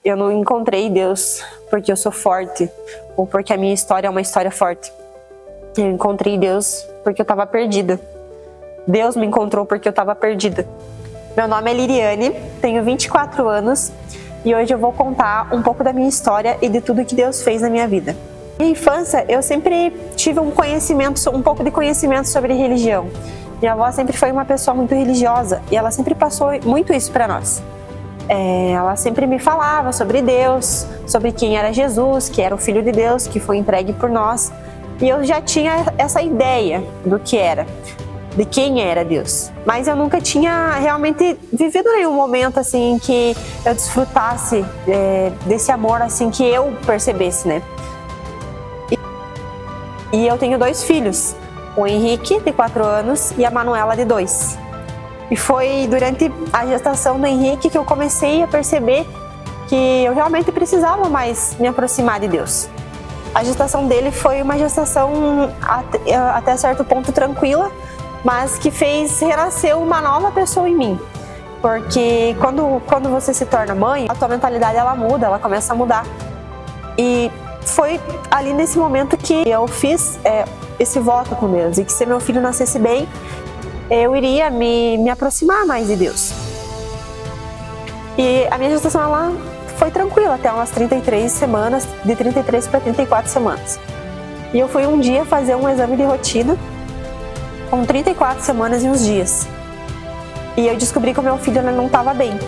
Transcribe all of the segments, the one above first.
eu não encontrei Deus porque eu sou forte ou porque a minha história é uma história forte. Eu encontrei Deus porque eu estava perdida. Deus me encontrou porque eu estava perdida. Meu nome é Liriane, tenho 24 anos e hoje eu vou contar um pouco da minha história e de tudo que Deus fez na minha vida. Na minha infância, eu sempre tive um pouco de conhecimento sobre religião. Minha avó sempre foi uma pessoa muito religiosa e ela sempre passou muito isso para nós. Ela sempre me falava sobre Deus, sobre quem era Jesus, que era o Filho de Deus, que foi entregue por nós. E eu já tinha essa ideia do que era, de quem era Deus. Mas eu nunca tinha realmente vivido nenhum momento assim que eu desfrutasse desse amor assim que eu percebesse, né? E eu tenho 2 filhos, o Henrique, de 4 anos, e a Manuela, de 2. E foi durante a gestação do Henrique que eu comecei a perceber que eu realmente precisava mais me aproximar de Deus. A gestação dele foi uma gestação até certo ponto tranquila, mas que fez renascer uma nova pessoa em mim. Porque quando você se torna mãe, a tua mentalidade ela muda, ela começa a mudar. E foi ali nesse momento que eu fiz esse voto com Deus, e que se meu filho nascesse bem, eu iria me aproximar mais de Deus. E a minha gestação ela foi tranquila até umas 33 semanas, de 33 para 34 semanas. E eu fui um dia fazer um exame de rotina com 34 semanas e uns dias. E eu descobri que o meu filho não estava bem,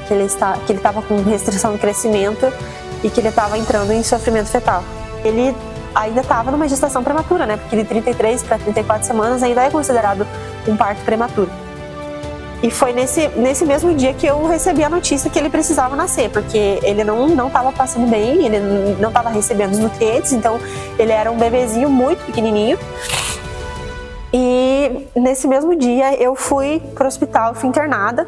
que ele estava com restrição de crescimento e que ele estava entrando em sofrimento fetal. Ele ainda estava numa gestação prematura, né? Porque de 33 para 34 semanas ainda é considerado um parto prematuro. E foi nesse mesmo dia que eu recebi a notícia que ele precisava nascer, porque ele não estava passando bem, ele não estava recebendo os nutrientes, então ele era um bebezinho muito pequenininho. E nesse mesmo dia eu fui para o hospital, fui internada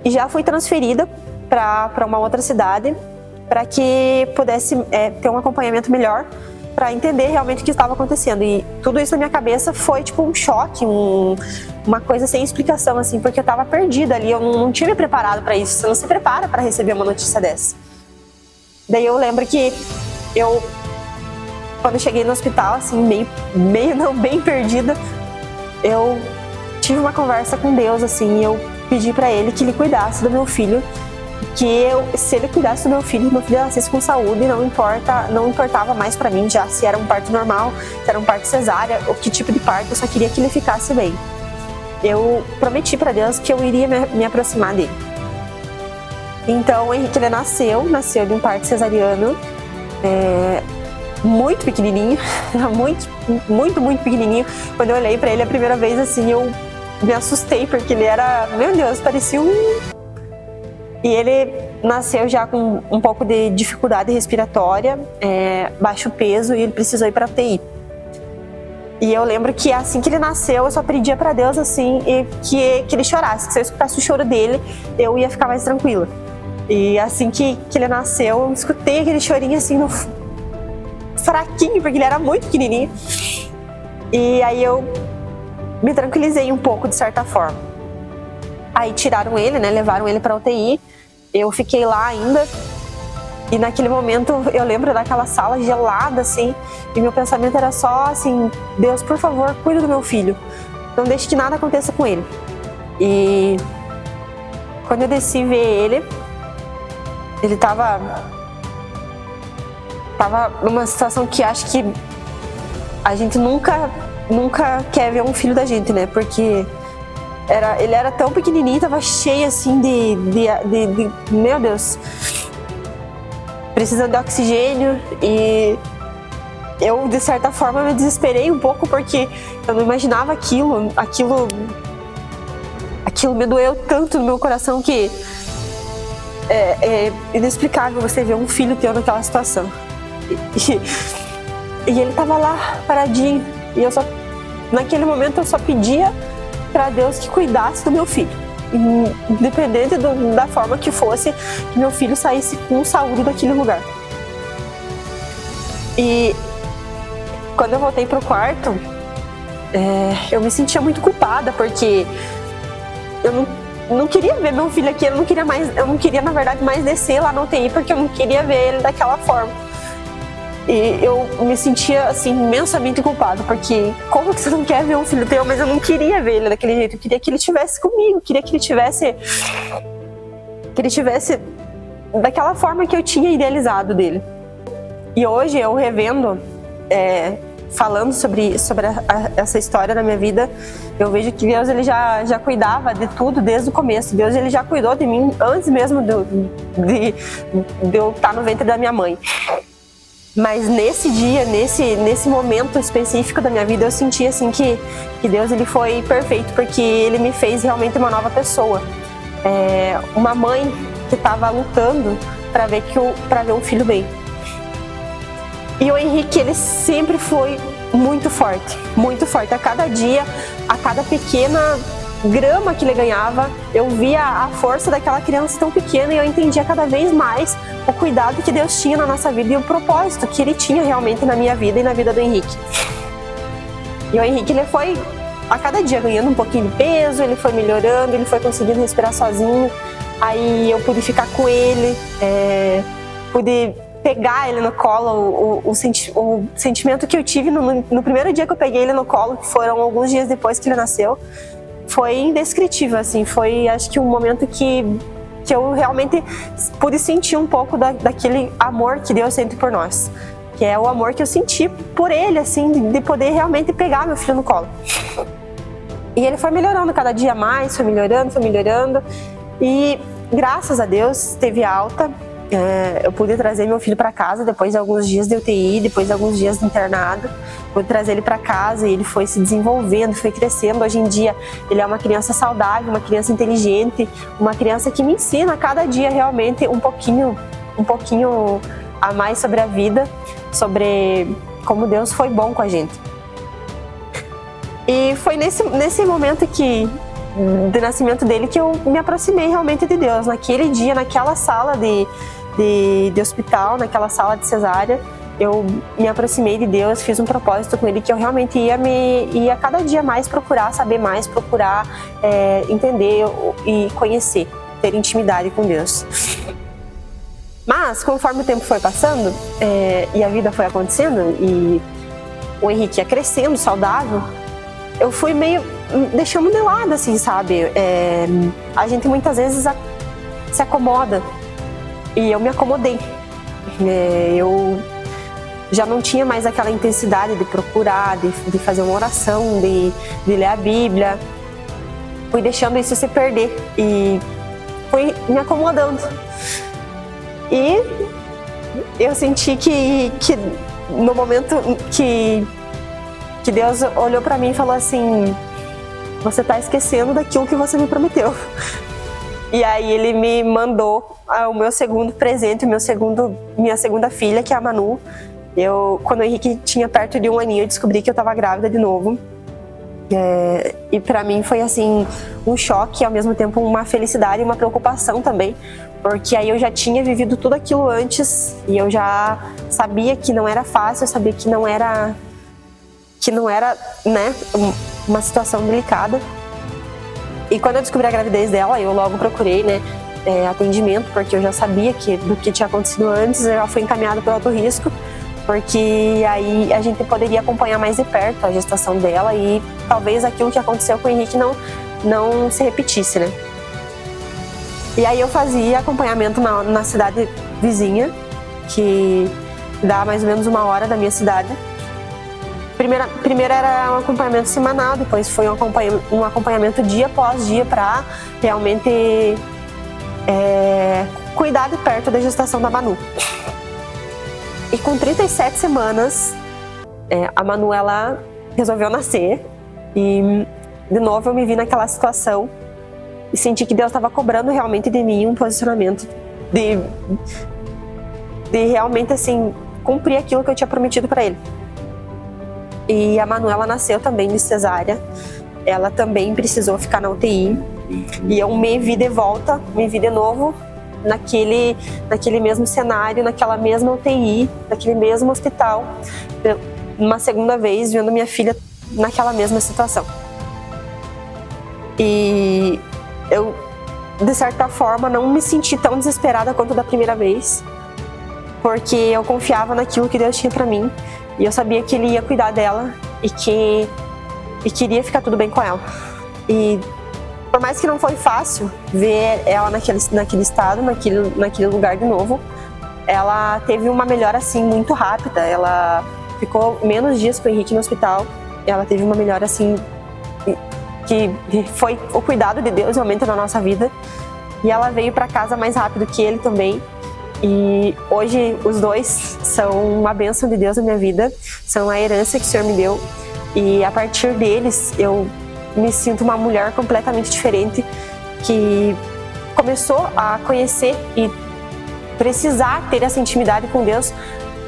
e já fui transferida para uma outra cidade para que pudesse ter um acompanhamento melhor, para entender realmente o que estava acontecendo. E tudo isso na minha cabeça foi tipo um choque, uma coisa sem explicação, assim, porque eu estava perdida ali, eu não tinha me preparado para isso. Você não se prepara para receber uma notícia dessa. Daí eu lembro que quando eu cheguei no hospital, assim, bem perdida, eu tive uma conversa com Deus, assim, e eu pedi para Ele que Ele cuidasse do meu filho, que se Ele cuidasse do meu filho nascesse com saúde, não importava mais para mim já se era um parto normal, se era um parto cesárea, ou que tipo de parto, eu só queria que ele ficasse bem. Eu prometi para Deus que eu iria me aproximar dele. Então o Henrique ele nasceu de um parto cesariano, muito pequenininho, muito pequenininho. Quando eu olhei para ele a primeira vez, assim, eu me assustei, porque ele era, meu Deus, parecia E ele nasceu já com um pouco de dificuldade respiratória, baixo peso, e ele precisou ir para UTI. E eu lembro que assim que ele nasceu, eu só pedia para Deus assim que ele chorasse, que se eu escutasse o choro dele, eu ia ficar mais tranquila. E assim que ele nasceu, eu escutei aquele chorinho assim, fraquinho, porque ele era muito pequenininho. E aí eu me tranquilizei um pouco, de certa forma. Aí tiraram ele, né, levaram ele para UTI, eu fiquei lá ainda, e naquele momento eu lembro daquela sala gelada, assim, e meu pensamento era só assim, Deus, por favor, cuida do meu filho, não deixe que nada aconteça com ele. E quando eu desci ver ele tava numa situação que acho que a gente nunca quer ver um filho da gente, né, porque ele era tão pequenininho, tava cheio assim de meu Deus, precisando de oxigênio. E eu, de certa forma, me desesperei um pouco, porque eu não imaginava aquilo me doeu tanto no meu coração que é inexplicável você ver um filho teu naquela situação. E ele tava lá, paradinho, e naquele momento eu só pedia para Deus que cuidasse do meu filho, independente da forma que fosse, que meu filho saísse com saúde daquele lugar. E quando eu voltei pro quarto, eu me sentia muito culpada, porque eu não queria ver meu filho aqui, eu não queria na verdade mais descer lá na UTI, porque eu não queria ver ele daquela forma. E eu me sentia assim imensamente culpada, porque como que você não quer ver um filho teu? Mas eu não queria ver ele daquele jeito, eu queria que ele estivesse comigo, queria que ele tivesse daquela forma que eu tinha idealizado dele. E hoje eu revendo, falando sobre essa história na minha vida, eu vejo que Deus ele já cuidava de tudo desde o começo. Deus ele já cuidou de mim antes mesmo de eu estar no ventre da minha mãe. Mas nesse dia, nesse momento específico da minha vida, eu senti assim que Deus ele foi perfeito, porque ele me fez realmente uma nova pessoa. Uma mãe que estava lutando para ver um filho bem. E o Henrique, ele sempre foi muito forte, muito forte. A cada dia, a cada pequena grama que ele ganhava, eu via a força daquela criança tão pequena e eu entendia cada vez mais o cuidado que Deus tinha na nossa vida e o propósito que Ele tinha realmente na minha vida e na vida do Henrique. E o Henrique, ele foi a cada dia ganhando um pouquinho de peso, ele foi melhorando, ele foi conseguindo respirar sozinho. Aí eu pude ficar com ele, pude pegar ele no colo. O sentimento que eu tive no primeiro dia que eu peguei ele no colo, que foram alguns dias depois que ele nasceu, foi indescritível, assim, foi acho que um momento que eu realmente pude sentir um pouco daquele amor que Deus sente por nós, que é o amor que eu senti por ele, assim, de poder realmente pegar meu filho no colo. E ele foi melhorando cada dia mais, foi melhorando, e graças a Deus teve alta. Eu pude trazer meu filho para casa depois de alguns dias de UTI, depois de alguns dias de internado. Pude trazer ele para casa e ele foi se desenvolvendo, foi crescendo. Hoje em dia ele é uma criança saudável, uma criança inteligente, uma criança que me ensina a cada dia realmente um pouquinho a mais sobre a vida, sobre como Deus foi bom com a gente. E foi nesse momento do nascimento dele que eu me aproximei realmente de Deus. Naquele dia, naquela sala de hospital, naquela sala de cesárea, eu me aproximei de Deus, fiz um propósito com Ele que eu realmente ia cada dia mais procurar saber mais, procurar entender e conhecer, ter intimidade com Deus. Mas, conforme o tempo foi passando e a vida foi acontecendo e o Henrique ia crescendo, saudável, eu fui meio deixando de lado, assim, sabe? A gente muitas vezes se acomoda e eu me acomodei. Eu já não tinha mais aquela intensidade de procurar, de fazer uma oração, de ler a Bíblia. Fui deixando isso se perder e fui me acomodando. E eu senti que no momento que Deus olhou para mim e falou assim: você tá esquecendo daquilo que você me prometeu. E aí ele me mandou o meu segundo presente, minha segunda filha, que é a Manu. Quando o Henrique tinha perto de 1 aninho, eu descobri que eu estava grávida de novo. E para mim foi assim um choque, ao mesmo tempo uma felicidade e uma preocupação também, porque aí eu já tinha vivido tudo aquilo antes e eu já sabia que não era fácil, eu sabia que não era, né, uma situação delicada. E quando eu descobri a gravidez dela, eu logo procurei, né, atendimento, porque eu já sabia do que tinha acontecido antes. Eu já fui encaminhada para o alto risco, porque aí a gente poderia acompanhar mais de perto a gestação dela e talvez aquilo que aconteceu com o Henrique não se repetisse, né. E aí eu fazia acompanhamento na cidade vizinha, que dá mais ou menos 1 hora da minha cidade. Primeiro era um acompanhamento semanal, depois foi um acompanhamento dia após dia para realmente cuidar de perto da gestação da Manu. E com 37 semanas, a Manu ela resolveu nascer e de novo eu me vi naquela situação e senti que Deus estava cobrando realmente de mim um posicionamento de realmente assim cumprir aquilo que eu tinha prometido para ele. E a Manuela nasceu também de cesárea. Ela também precisou ficar na UTI. E eu me vi de volta, me vi de novo naquele mesmo cenário, naquela mesma UTI, naquele mesmo hospital, uma segunda vez, vendo minha filha naquela mesma situação. E eu de certa forma, não me senti tão desesperada quanto da primeira vez, porque eu confiava naquilo que Deus tinha pra mim, e eu sabia que Ele ia cuidar dela e que iria ficar tudo bem com ela. E por mais que não foi fácil ver ela naquele estado, naquele lugar de novo, ela teve uma melhora assim muito rápida. Ela ficou menos dias com o Henrique no hospital. Ela teve uma melhora assim que foi o cuidado de Deus realmente na nossa vida. E ela veio para casa mais rápido que ele também. E hoje os dois são uma bênção de Deus na minha vida, são a herança que o Senhor me deu. E a partir deles eu me sinto uma mulher completamente diferente, que começou a conhecer e precisar ter essa intimidade com Deus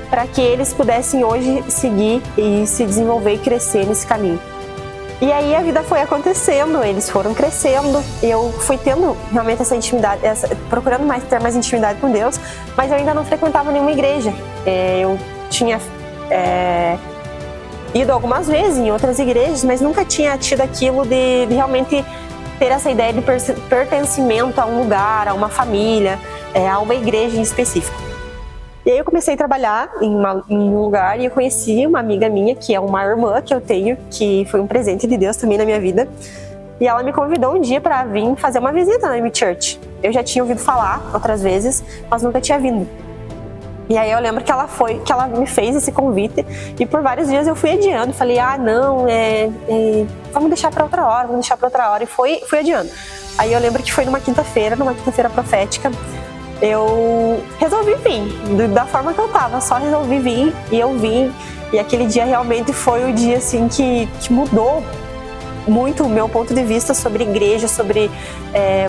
para que eles pudessem hoje seguir e se desenvolver e crescer nesse caminho. E aí a vida foi acontecendo, eles foram crescendo, eu fui tendo realmente essa intimidade, procurando ter mais intimidade com Deus, mas eu ainda não frequentava nenhuma igreja. Eu tinha ido algumas vezes em outras igrejas, mas nunca tinha tido aquilo de realmente ter essa ideia de pertencimento a um lugar, a uma família, a uma igreja em específico. E aí eu comecei a trabalhar em um lugar e eu conheci uma amiga minha, que é uma irmã que eu tenho, que foi um presente de Deus também na minha vida. E ela me convidou um dia para vir fazer uma visita na M Church. Eu já tinha ouvido falar outras vezes, mas nunca tinha vindo. E aí eu lembro que ela me fez esse convite e por vários dias eu fui adiando. Falei, não, vamos deixar para outra hora, e fui adiando. Aí eu lembro que foi numa quinta-feira profética, eu resolvi vir, da forma que eu tava, só resolvi vir e eu vim. E aquele dia realmente foi o dia assim que mudou muito o meu ponto de vista sobre igreja, sobre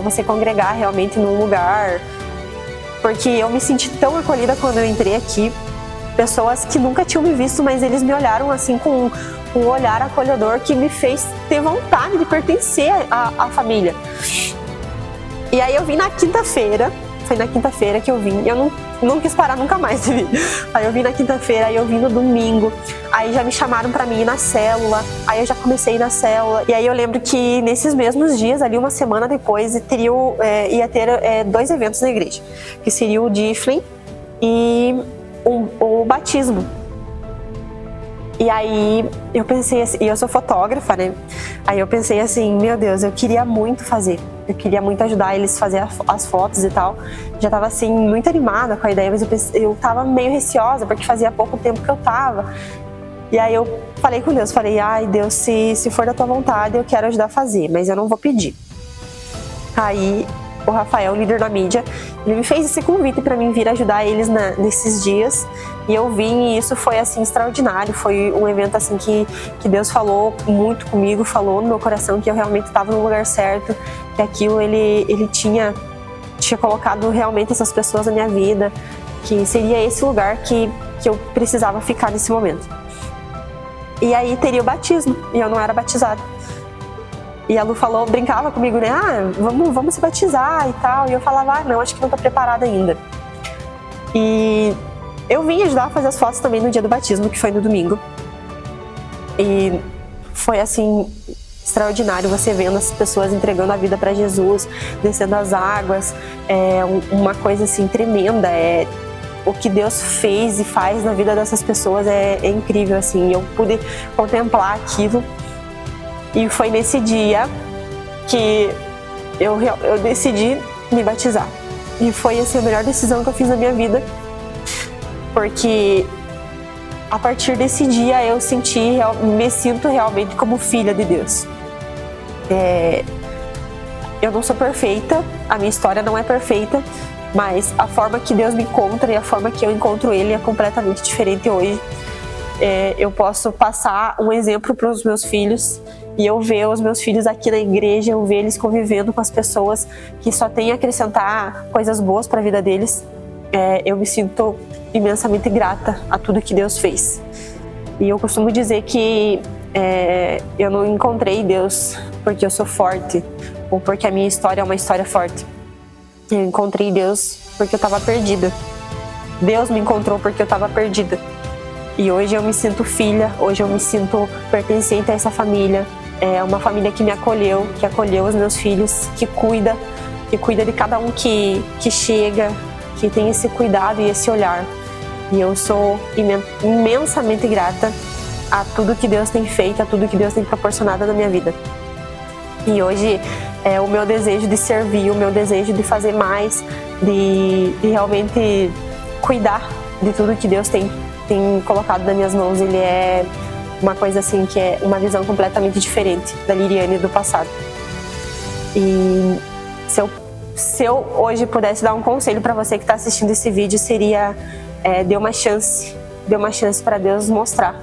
você congregar realmente num lugar. Porque eu me senti tão acolhida quando eu entrei aqui. Pessoas que nunca tinham me visto, mas eles me olharam assim com um olhar acolhedor que me fez ter vontade de pertencer à família. E aí eu vim na quinta-feira, foi na quinta-feira que eu vim. Eu não quis parar nunca mais de vir. Aí eu vim na quinta-feira, aí eu vim no domingo. Aí já me chamaram pra mim ir na célula. Aí eu já comecei na célula. E aí eu lembro que nesses mesmos dias, ali uma semana depois, ia ter 2 eventos na igreja. Que seria o Difflin e o batismo. E aí eu pensei assim, e eu sou fotógrafa, né? Aí eu pensei assim, meu Deus, eu queria muito fazer. Eu queria muito ajudar eles a fazer as fotos e tal. Já tava assim, muito animada com a ideia, mas eu tava meio receosa, porque fazia pouco tempo que eu tava. E aí eu falei com Deus, ai Deus, se for da tua vontade, eu quero ajudar a fazer, mas eu não vou pedir. Aí o Rafael, líder da mídia, ele me fez esse convite para mim vir ajudar eles nesses dias. E eu vim e isso foi assim extraordinário. Foi um evento assim que Deus falou muito comigo, falou no meu coração que eu realmente estava no lugar certo, que aquilo ele tinha colocado realmente essas pessoas na minha vida, que seria esse lugar que eu precisava ficar nesse momento. E aí teria o batismo, e eu não era batizada. E a Lu brincava comigo, né? Vamos se batizar e tal. E eu falava, não, acho que não tô preparada ainda. E eu vim ajudar a fazer as fotos também no dia do batismo, que foi no domingo. E foi assim, extraordinário você vendo as pessoas entregando a vida para Jesus, descendo as águas. Uma coisa assim tremenda. O que Deus fez e faz na vida dessas pessoas é incrível, assim. Eu pude contemplar aquilo. E foi nesse dia que eu decidi me batizar. E foi assim, a melhor decisão que eu fiz na minha vida. Porque a partir desse dia eu me sinto realmente como filha de Deus. Eu não sou perfeita, a minha história não é perfeita, mas a forma que Deus me encontra e a forma que eu encontro Ele é completamente diferente hoje. Eu posso passar um exemplo para os meus filhos e eu ver os meus filhos aqui na igreja, eu ver eles convivendo com as pessoas que só têm a acrescentar coisas boas para a vida deles. Eu me sinto imensamente grata a tudo que Deus fez. E eu costumo dizer que eu não encontrei Deus porque eu sou forte ou porque a minha história é uma história forte. Eu encontrei Deus porque eu estava perdida. Deus me encontrou porque eu estava perdida. E hoje eu me sinto filha, hoje eu me sinto pertencente a essa família. É uma família que me acolheu, que acolheu os meus filhos, que cuida, que cuida de cada um que chega, que tem esse cuidado e esse olhar. E eu sou imensamente grata a tudo que Deus tem feito, a tudo que Deus tem proporcionado na minha vida. E hoje é o meu desejo de servir, o meu desejo de fazer mais, de realmente cuidar de tudo que Deus tem colocado nas minhas mãos. Ele é uma coisa assim que é uma visão completamente diferente da Liriane do passado. E se eu hoje pudesse dar um conselho para você que está assistindo esse vídeo, seria dê uma chance para Deus mostrar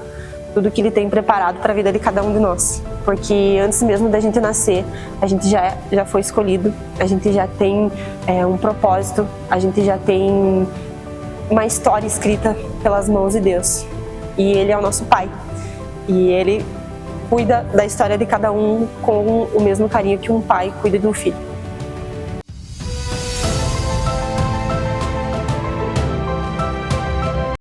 tudo que Ele tem preparado para a vida de cada um de nós. Porque antes mesmo da gente nascer, a gente já foi escolhido, a gente já tem um propósito, a gente já tem uma história escrita pelas mãos de Deus. E Ele é o nosso Pai. E Ele cuida da história de cada um com o mesmo carinho que um pai cuida de um filho.